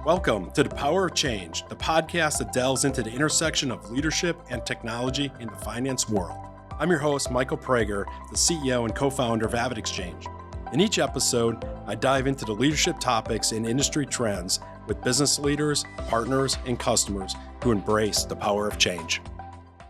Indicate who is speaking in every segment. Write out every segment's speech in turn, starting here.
Speaker 1: Welcome to The Power of Change, the podcast that delves into the intersection of leadership and technology in the finance world. I'm your host, Michael Praeger, the CEO and co-founder of AvidXchange. In each episode, I dive into the leadership topics and industry trends with business leaders, partners, and customers who embrace the power of change.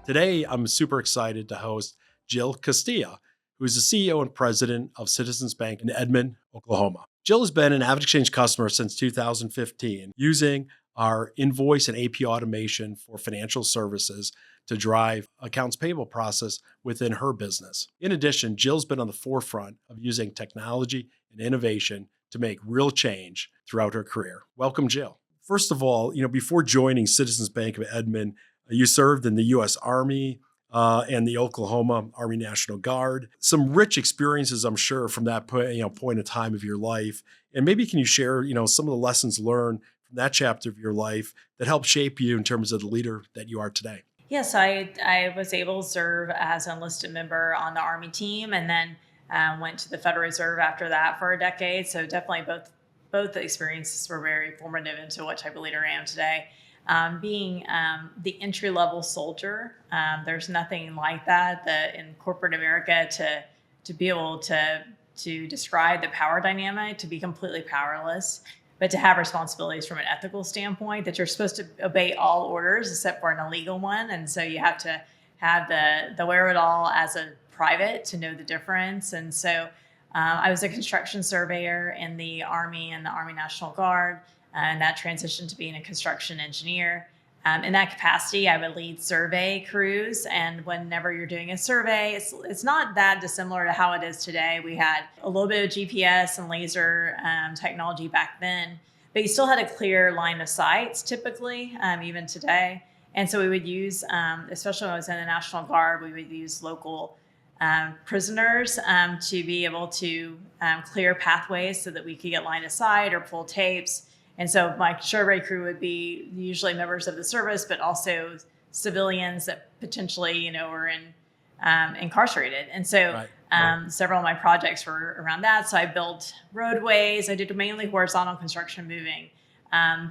Speaker 1: Today, I'm super excited to host Jill Castilla, who is the CEO and president of Citizens Bank in Edmond, Oklahoma. Jill has been an AvidXchange customer since 2015, using our invoice and AP automation for financial services to drive accounts payable process within her business. In addition, Jill's been on the forefront of using technology and innovation to make real change throughout her career. Welcome, Jill. First of all, before joining Citizens Bank of Edmond, you served in the U.S. Army, and the Oklahoma Army National Guard. Some rich experiences, I'm sure, from that point in time of your life. And maybe can you share, some of the lessons learned from that chapter of your life that helped shape you in terms of the leader that you are today?
Speaker 2: Yes, I was able to serve as an enlisted member on the Army team, and then went to the Federal Reserve after that for a decade. So definitely both the experiences were very formative into what type of leader I am today. Being the entry-level soldier, there's nothing like that in corporate America to be able to describe the power dynamic, to be completely powerless, but to have responsibilities from an ethical standpoint that you're supposed to obey all orders except for an illegal one. And so you have to have the wherewithal as a private to know the difference. And so I was a construction surveyor in the Army and the Army National Guard. And that transitioned to being a construction engineer. In that capacity, I would lead survey crews. And whenever you're doing a survey, it's not that dissimilar to how it is today. We had a little bit of GPS and laser technology back then, but you still had a clear line of sight, typically, even today. And so we would use, especially when I was in the National Guard, we would use local prisoners to be able to clear pathways so that we could get line of sight or pull tapes. And so my survey crew would be usually members of the service, but also civilians that potentially, were incarcerated. And so several of my projects were around that. So I built roadways. I did mainly horizontal construction, moving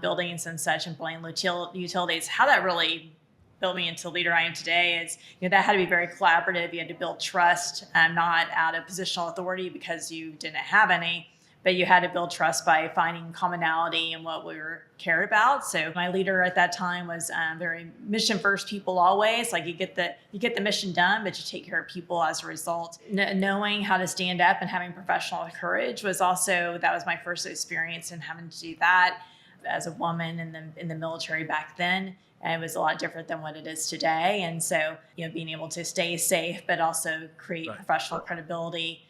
Speaker 2: buildings and such, and building utilities. How that really built me into the leader I am today is, that had to be very collaborative. You had to build trust, not out of positional authority because you didn't have any. But you had to build trust by finding commonality in what we were cared about. So my leader at that time was very mission first, people always. Like you get the mission done, but you take care of people as a result. Knowing how to stand up and having professional courage that was my first experience in having to do that as a woman in the military back then. And it was a lot different than what it is today. And so, being able to stay safe, but also create professional credibility.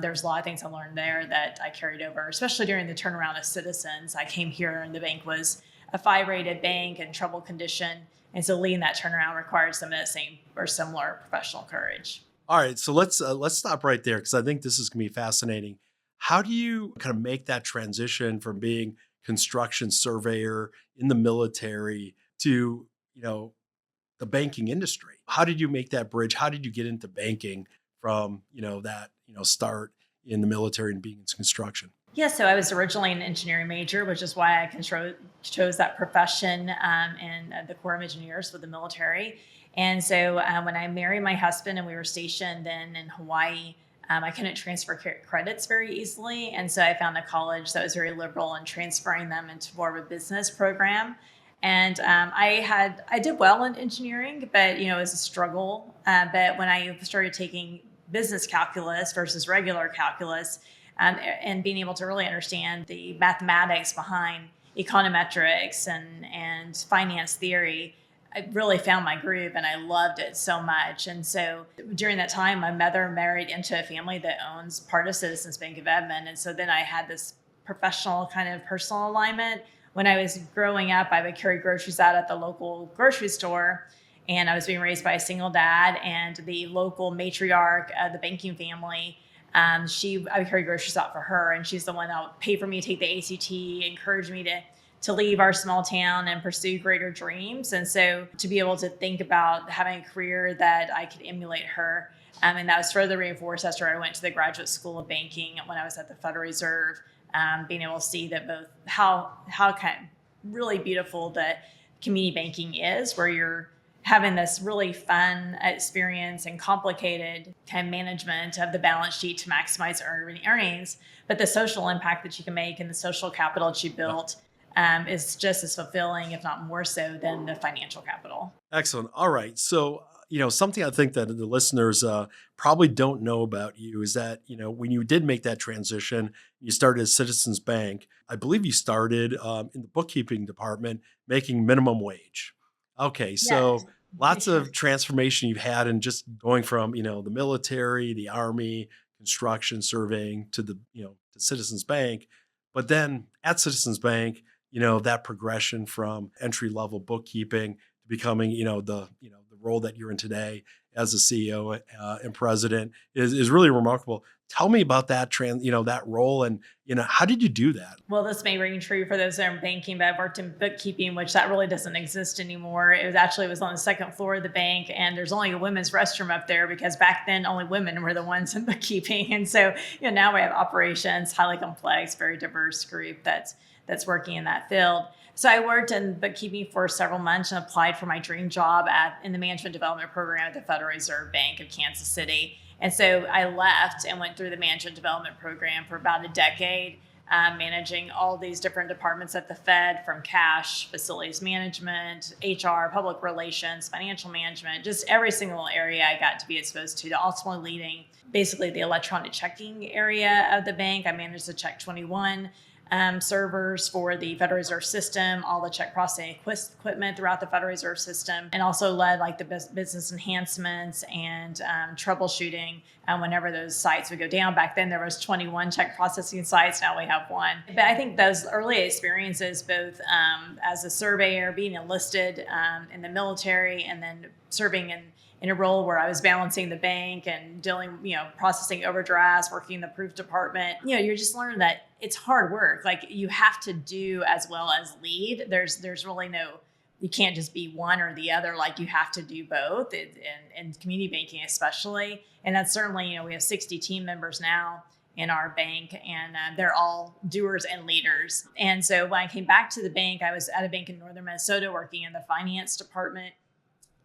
Speaker 2: There's a lot of things I learned there that I carried over, especially during the turnaround of Citizens. I came here and the bank was a 5-rated bank in troubled condition. And so leading that turnaround required some of that same or similar professional courage.
Speaker 1: All right, so let's stop right there because I think this is going to be fascinating. How do you kind of make that transition from being construction surveyor in the military to, the banking industry? How did you make that bridge? How did you get into banking from, that, start in the military and being in construction?
Speaker 2: Yeah, so I was originally an engineering major, which is why I chose that profession in the Corps of Engineers with the military. And so when I married my husband and we were stationed then in Hawaii, I couldn't transfer credits very easily. And so I found a college that was very liberal in transferring them into more of a business program. And I did well in engineering, but, it was a struggle. But when I started taking business calculus versus regular calculus, and being able to really understand the mathematics behind econometrics and finance theory, I really found my groove and I loved it so much. And so during that time, my mother married into a family that owns part of Citizens Bank of Edmond. And so then I had this professional kind of personal alignment. When I was growing up, I would carry groceries out at the local grocery store. And I was being raised by a single dad, and the local matriarch of the banking family, I would carry groceries out for her, and she's the one that would pay for me to take the ACT, encourage me to leave our small town and pursue greater dreams. And so to be able to think about having a career that I could emulate her, and that was further reinforced after I went to the graduate school of banking when I was at the Federal Reserve, being able to see that both how really beautiful that community banking is, where you're having this really fun experience and complicated kind of management of the balance sheet to maximize earnings, but the social impact that you can make and the social capital that you built is just as fulfilling, if not more so, than the financial capital.
Speaker 1: Excellent. All right. So, something I think that the listeners probably don't know about you is that, when you did make that transition, you started at Citizens Bank. I believe you started in the bookkeeping department making minimum wage. Okay.
Speaker 2: Yes.
Speaker 1: So lots of transformation you've had in just going from, the military, the army, construction, surveying to to Citizens Bank. But then at Citizens Bank, that progression from entry level bookkeeping to becoming, the role that you're in today as a CEO and president is really remarkable. Tell me about that role, and how did you do that?
Speaker 2: Well, this may ring true for those that are in banking, but I've worked in bookkeeping, which that really doesn't exist anymore. It was on the second floor of the bank, and there's only a women's restroom up there because back then only women were the ones in bookkeeping. And so, now we have operations, highly complex, very diverse group that's working in that field. So I worked in bookkeeping for several months and applied for my dream job in the management development program at the Federal Reserve Bank of Kansas City. And so I left and went through the management development program for about a decade, managing all these different departments at the Fed, from cash, facilities management, HR, public relations, financial management, just every single area I got to be exposed to ultimately leading basically the electronic checking area of the bank. I managed the Check 21 servers for the Federal Reserve System, all the check processing equipment throughout the Federal Reserve System, and also led like the business enhancements and troubleshooting whenever those sites would go down. Back then there was 21 check processing sites, now we have one. But I think those early experiences, both as a surveyor, being enlisted in the military, and then serving in a role where I was balancing the bank and dealing, processing overdrafts, working in the proof department. You just learn that it's hard work. Like, you have to do as well as lead. There's really you can't just be one or the other. Like, you have to do both, in community banking especially. And that's certainly, we have 60 team members now in our bank, and they're all doers and leaders. And so when I came back to the bank, I was at a bank in northern Minnesota working in the finance department.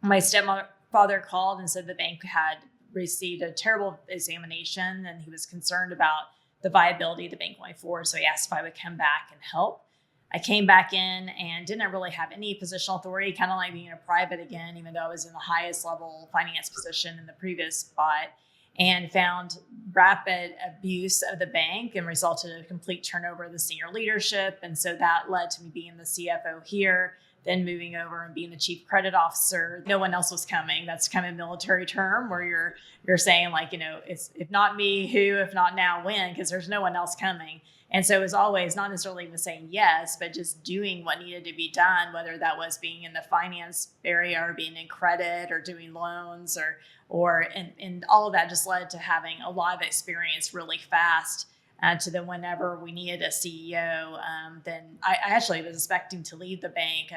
Speaker 2: My stepfather called and said the bank had received a terrible examination, and he was concerned about the viability of the bank going forward. So he asked if I would come back and help. I came back in and didn't really have any positional authority, kind of like being a private again, even though I was in the highest level finance position in the previous spot, and found rapid abuse of the bank and resulted in a complete turnover of the senior leadership. And so that led to me being the CFO here, then moving over and being the chief credit officer. No one else was coming. That's kind of a military term where you're saying, like, it's if not me, who, if not now, when, because there's no one else coming. And so it was always not necessarily even saying yes, but just doing what needed to be done, whether that was being in the finance area or being in credit or doing loans and all of that just led to having a lot of experience really fast. To then whenever we needed a CEO, then I actually was expecting to lead the bank.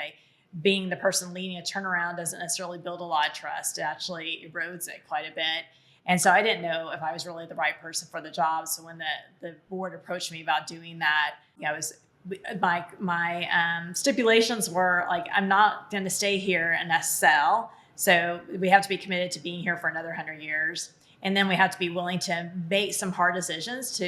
Speaker 2: Being the person leading a turnaround doesn't necessarily build a lot of trust. It actually erodes it quite a bit. And so I didn't know if I was really the right person for the job. So when the board approached me about doing that, my stipulations were like, I'm not going to stay here and sell. So we have to be committed to being here for another 100 years. And then we have to be willing to make some hard decisions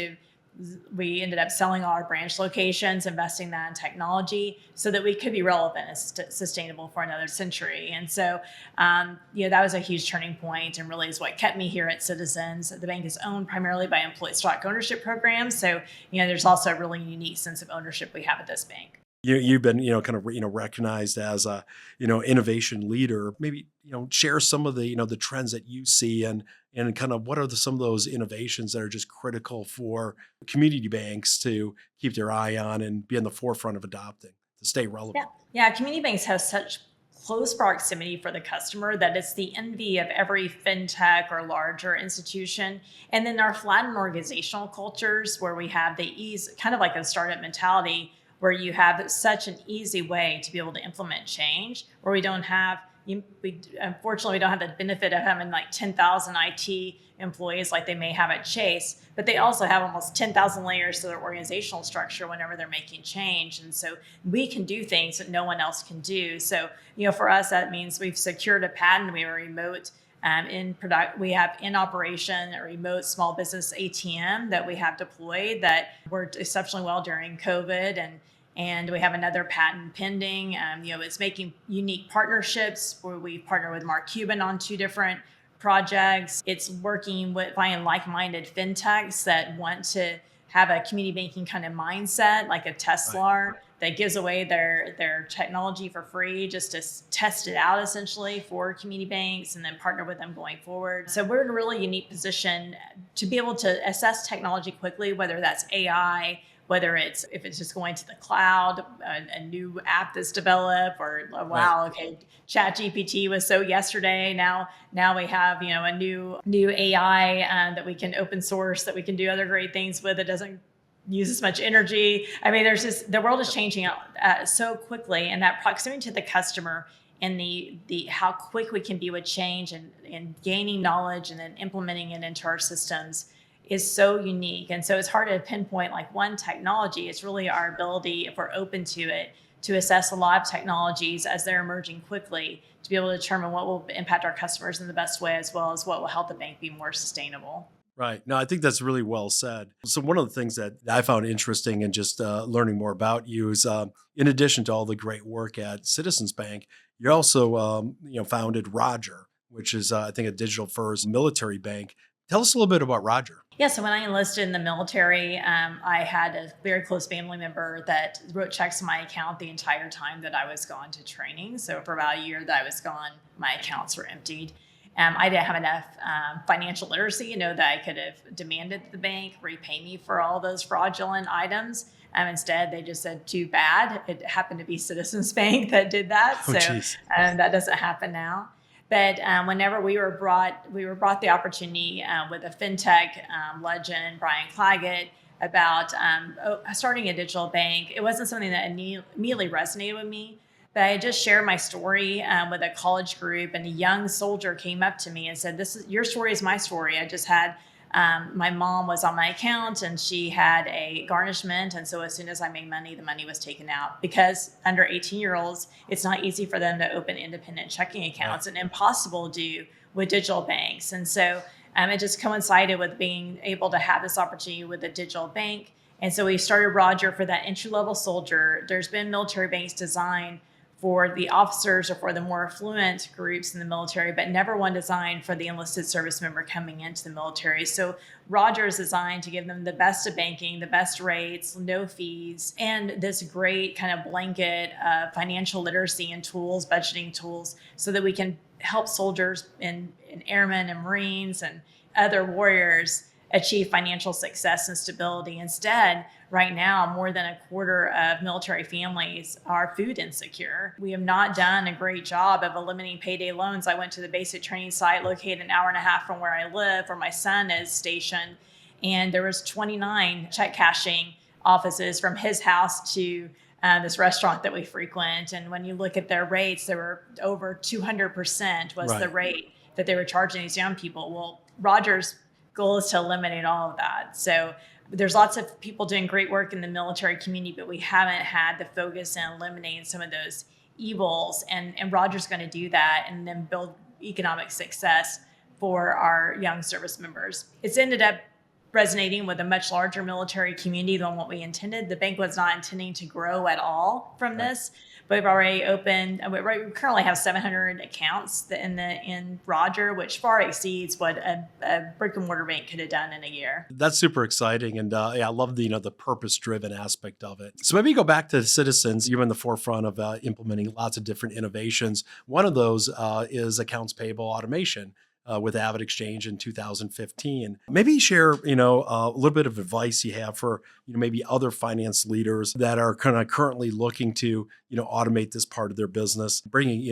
Speaker 2: we ended up selling all our branch locations, investing that in technology so that we could be relevant and sustainable for another century. And so, that was a huge turning point, and really is what kept me here at Citizens. The bank is owned primarily by employee stock ownership programs. So, there's also a really unique sense of ownership we have at this bank.
Speaker 1: You've been, kind of, recognized as a, innovation leader. Maybe, share some of the, the trends that you see and kind of what are some of those innovations that are just critical for community banks to keep their eye on and be on the forefront of adopting to stay relevant.
Speaker 2: Yeah. Community banks have such close proximity for the customer that it's the envy of every fintech or larger institution. And then our flattened organizational cultures, where we have the ease, kind of like a startup mentality, where you have such an easy way to be able to implement change, where we don't have unfortunately, we don't have the benefit of having like 10,000 IT employees like they may have at Chase, but they also have almost 10,000 layers to their organizational structure whenever they're making change. And so we can do things that no one else can do. So, for us, that means we've secured a patent. We have a remote we have in operation a remote small business ATM that we have deployed that worked exceptionally well during COVID, and we have another patent pending. It's making unique partnerships where we partner with Mark Cuban on 2 different projects. It's working with finding like-minded fintechs that want to have a community banking kind of mindset, like a Tesla that gives away their technology for free just to test it out essentially for community banks and then partner with them going forward. So we're in a really unique position to be able to assess technology quickly, whether that's AI, whether if it's just going to the cloud, a new app that's developed, or ChatGPT was so yesterday. Now we have a new AI that we can open source, that we can do other great things with. It doesn't use as much energy. I mean, the world is changing so quickly, and that proximity to the customer and the how quick we can be with change and gaining knowledge and then implementing it into our systems is so unique. And so it's hard to pinpoint like one technology. It's really our ability, if we're open to it, to assess a lot of technologies as they're emerging quickly, to be able to determine what will impact our customers in the best way, as well as what will help the bank be more sustainable.
Speaker 1: Right. No, I think that's really well said. So one of the things that I found interesting in just learning more about you is, in addition to all the great work at Citizens Bank, you also, founded Roger, which is, I think, a digital first military bank. Tell us a little bit about Roger.
Speaker 2: Yeah, so when I enlisted in the military, I had a very close family member that wrote checks to my account the entire time that I was gone to training. So for about a year that I was gone, my accounts were emptied. I didn't have enough financial literacy, that I could have demanded the bank repay me for all those fraudulent items. Instead, they just said, too bad. It happened to be Citizens Bank that did that.
Speaker 1: Oh,
Speaker 2: So that doesn't happen now. But whenever we were brought the opportunity with a fintech legend, Brian Claggett, about starting a digital bank. It wasn't something that immediately resonated with me. But I just shared my story with a college group, and a young soldier came up to me and said, your story is my story. I just had, my mom was on my account and she had a garnishment. And so as soon as I made money, the money was taken out, because under 18-year-olds, it's not easy for them to open independent checking accounts, and impossible to do with digital banks. And so it just coincided with being able to have this opportunity with a digital bank. And so we started Roger for that entry-level soldier. There's been military banks designed for the officers or for the more affluent groups in the military, but never one designed for the enlisted service member coming into the military. So Roger is designed to give them the best of banking, the best rates, no fees, and this great kind of blanket financial literacy and tools, budgeting tools, so that we can help soldiers and airmen and Marines and other warriors achieve financial success and stability. Instead, right now, more than a quarter of military families are food insecure. We have not done a great job of eliminating payday loans. I went to the basic training site located an hour and a half from where I live, where my son is stationed, and there was 29 check cashing offices from his house to this restaurant that we frequent. And when you look at their rates, they were over 200% was the rate that they were charging these young people. Well, Roger's goal is to eliminate all of that. So there's lots of people doing great work in the military community, but we haven't had the focus in eliminating some of those evils. And Roger's going to do that and then build economic success for our young service members. It's ended up resonating with a much larger military community than what we intended. The bank was not intending to grow at all from this. But we've already opened. We currently have 700 accounts in Roger, which far exceeds what a brick and mortar bank could have done in a year.
Speaker 1: That's super exciting, and I love the purpose-driven aspect of it. So maybe go back to Citizens. You're in the forefront of implementing lots of different innovations. One of those is accounts payable automation. With AvidXchange in 2015. Maybe share, a little bit of advice you have for, maybe other finance leaders that are kind of currently looking to, automate this part of their business, bringing,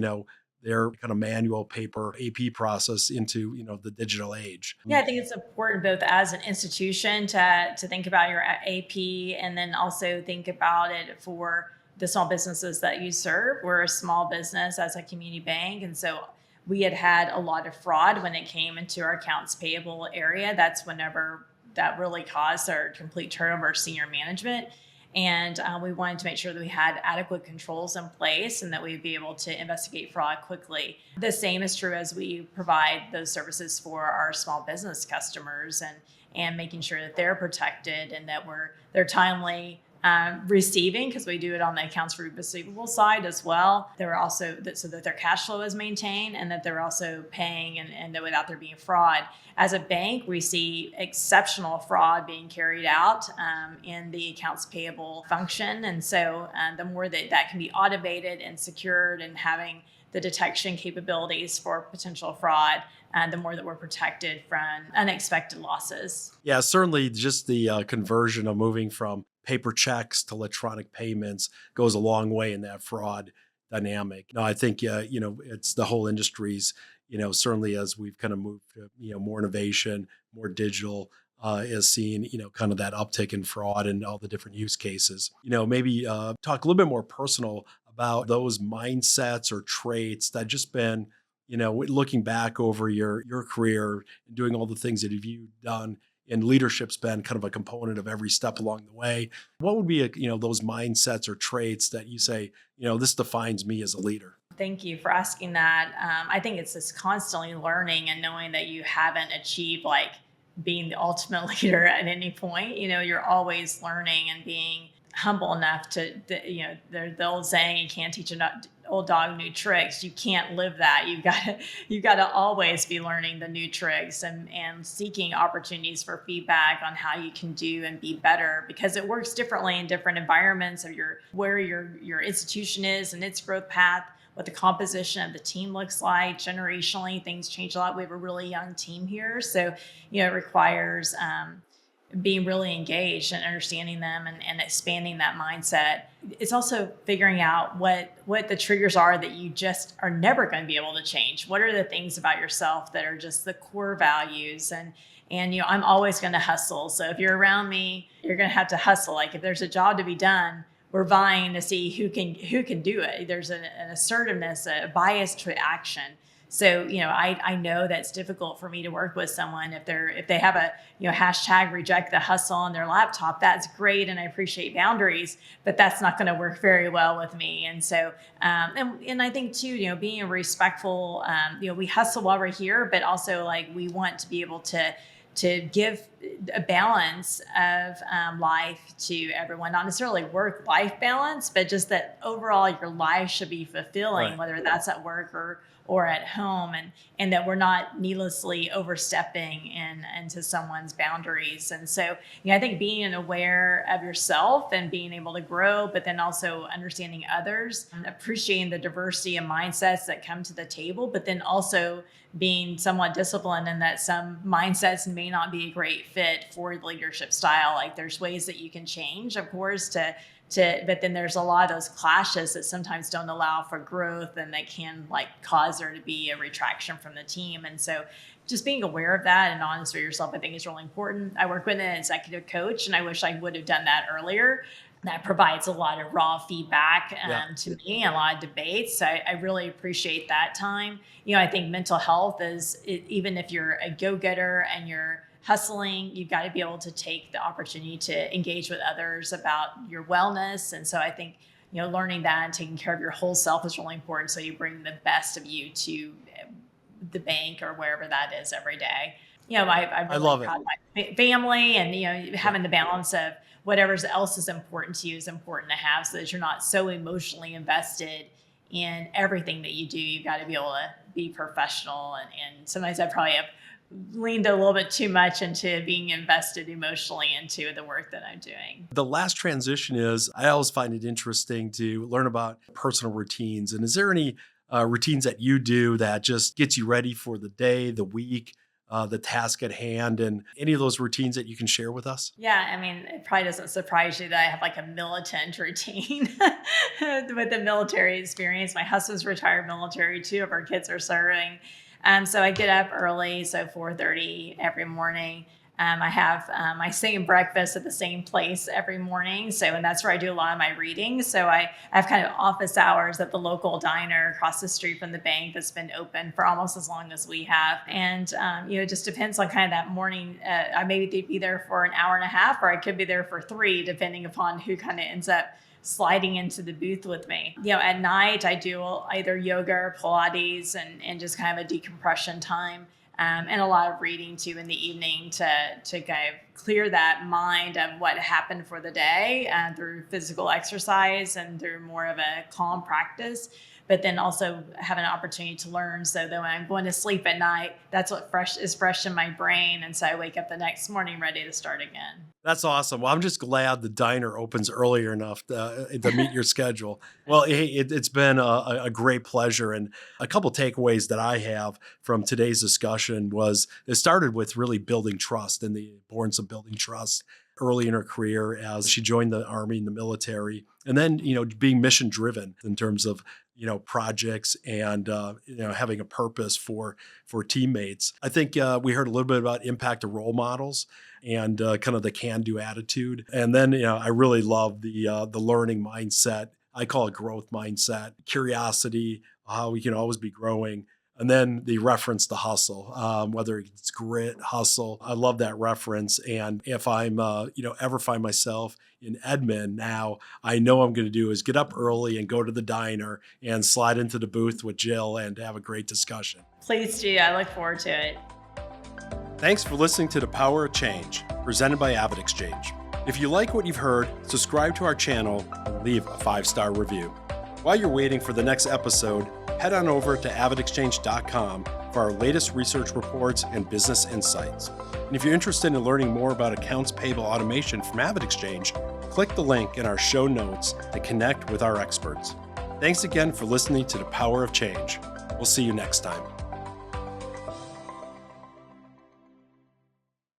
Speaker 1: their kind of manual paper AP process into, the digital age.
Speaker 2: Yeah, I think it's important both as an institution to think about your AP, and then also think about it for the small businesses that you serve. We're a small business as a community bank. And so we had a lot of fraud when it came into our accounts payable area. That's whenever that really caused our complete turnover of senior management. And we wanted to make sure that we had adequate controls in place and that we'd be able to investigate fraud quickly. The same is true as we provide those services for our small business customers and making sure that they're protected and that they're timely receiving, because we do it on the accounts receivable side as well. They're also so that their cash flow is maintained and that they're also paying and that without there being fraud. As a bank, we see exceptional fraud being carried out in the accounts payable function. And so the more that can be automated and secured and having the detection capabilities for potential fraud, the more that we're protected from unexpected losses.
Speaker 1: Yeah, certainly just the conversion of moving from paper checks to electronic payments goes a long way in that fraud dynamic. No, I think, it's the whole industry's, certainly as we've kind of moved to, more innovation, more digital, is seeing, kind of that uptick in fraud and all the different use cases. Maybe talk a little bit more personal about those mindsets or traits that just been, looking back over your career and doing all the things that you've done, and leadership's been kind of a component of every step along the way. What would be, those mindsets or traits that you say, this defines me as a leader?
Speaker 2: Thank you for asking that. I think it's just constantly learning and knowing that you haven't achieved like being the ultimate leader at any point. You're always learning and being humble enough to, the old saying, you can't teach an old dog new tricks. You can't live that. You've got to always be learning the new tricks and seeking opportunities for feedback on how you can do and be better, because it works differently in different environments of where your institution is and its growth path, what the composition of the team looks like. Generationally, things change a lot. We have a really young team here. So, it requires being really engaged and understanding them and expanding that mindset. It's also figuring out what the triggers are that you just are never going to be able to change. What are the things about yourself that are just the core values? And I'm always going to hustle. So if you're around me, you're going to have to hustle. Like if there's a job to be done, we're vying to see who can do it. There's an assertiveness, a bias to action. So, I know that's difficult for me to work with someone if they have a, hashtag reject the hustle on their laptop. That's great. And I appreciate boundaries, but that's not going to work very well with me. And so, and I think too, being respectful, we hustle while we're here, but also like we want to be able to give a balance of life to everyone, not necessarily work-life balance, but just that overall your life should be fulfilling, right, whether that's at work or at home, and that we're not needlessly overstepping into someone's boundaries. And so, I think being aware of yourself and being able to grow, but then also understanding others, appreciating the diversity of mindsets that come to the table, but then also being somewhat disciplined in that some mindsets may not be a great fit for the leadership style. Like there's ways that you can change, of course, but then there's a lot of those clashes that sometimes don't allow for growth and that can like cause there to be a retraction from the team. And so just being aware of that and honest with yourself, I think is really important. I work with an executive coach and I wish I would have done that earlier. That provides a lot of raw feedback to me, a lot of debates. So I really appreciate that time. I think mental health even if you're a go-getter and you're hustling, you've got to be able to take the opportunity to engage with others about your wellness. And so I think, learning that and taking care of your whole self is really important. So you bring the best of you to the bank or wherever that is every day. I'm really
Speaker 1: I love
Speaker 2: proud of my family and, having the balance of whatever else is important to you is important to have so that you're not so emotionally invested in everything that you do. You've got to be able to be professional. And sometimes I probably have leaned a little bit too much into being invested emotionally into the work that I'm doing.
Speaker 1: The last transition is, I always find it interesting to learn about personal routines. And is there any routines that you do that just gets you ready for the day, the week, the task at hand, and any of those routines that you can share with us?
Speaker 2: Yeah, it probably doesn't surprise you that I have like a militant routine with the military experience. My husband's retired military, 2 of our kids are serving. So I get up early, so 4:30 every morning. I have my same breakfast at the same place every morning. And that's where I do a lot of my reading. So I have kind of office hours at the local diner across the street from the bank that's been open for almost as long as we have. And, it just depends on kind of that morning. I may be there for an hour and a half, or I could be there for 3, depending upon who kind of ends up sliding into the booth with me. At night, I do either yoga or Pilates and just kind of a decompression time. And a lot of reading too in the evening to kind of clear that mind of what happened for the day through physical exercise and through more of a calm practice, but then also have an opportunity to learn, so that when I'm going to sleep at night, that's what is fresh in my brain. And so I wake up the next morning ready to start again.
Speaker 1: That's awesome. Well, I'm just glad the diner opens earlier enough to meet your schedule. Well, hey, it's been a great pleasure. And a couple takeaways that I have from today's discussion was it started with really building trust and the importance of building trust early in her career as she joined the Army and the military. And then, being mission driven in terms of, projects and, having a purpose for teammates. I think we heard a little bit about impact of role models and kind of the can-do attitude. And then, I really love the learning mindset. I call it growth mindset, curiosity, how we can always be growing. And then the reference to hustle, whether it's grit, hustle. I love that reference. And if I'm, ever find myself in Edmond now, I know I'm going to do is get up early and go to the diner and slide into the booth with Jill and have a great discussion.
Speaker 2: Please do. I look forward to it.
Speaker 1: Thanks for listening to The Power of Change, presented by AvidXchange. If you like what you've heard, subscribe to our channel and leave a 5-star review. While you're waiting for the next episode, head on over to AvidXchange.com for our latest research reports and business insights. And if you're interested in learning more about accounts payable automation from AvidXchange, click the link in our show notes to connect with our experts. Thanks again for listening to The Power of Change. We'll see you next time.